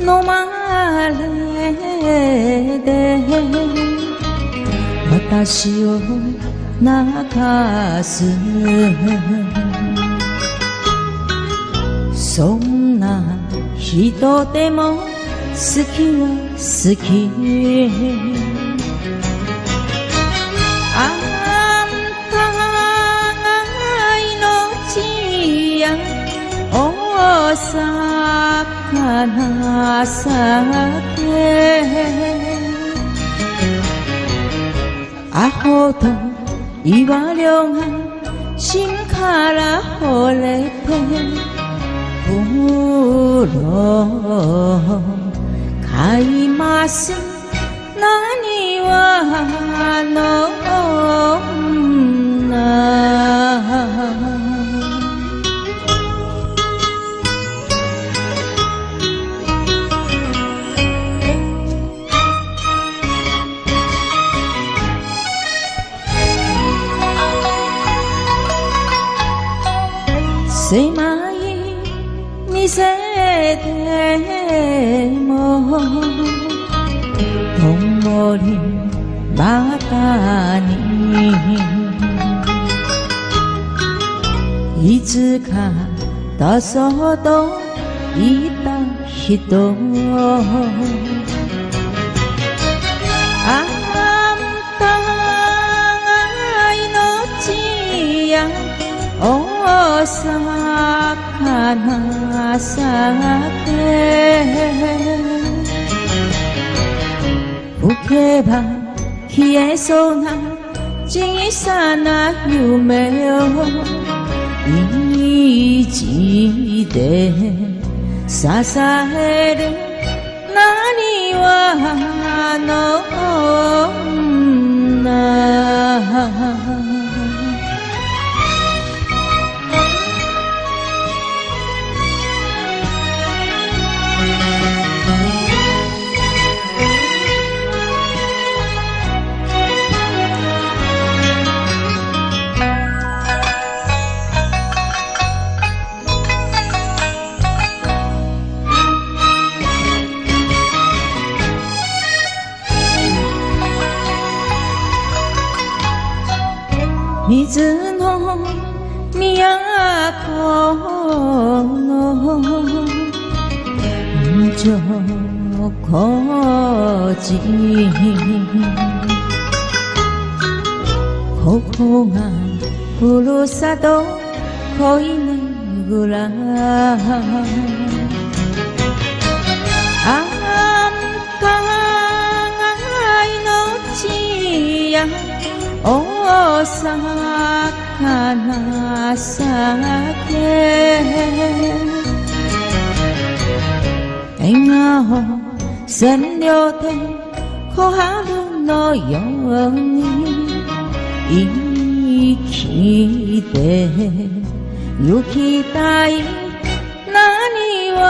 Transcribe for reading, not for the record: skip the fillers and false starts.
飲まれで私を泣かす。そんな人でも好きは好き。あんたが命やお魚酒アホと言われよが芯から惚れて風呂買います。何はの女。狭い店でもとんぼりばかにいつか出そうと言った人。あんたが命やお魚酒吹けば消えそうな小さな夢を意地で支える。何はの女。水の都の上皇寺。ここがふるさと恋ねぐら。あんたが命やお魚酒笑顔千両で小春のように生きて行きたい。何は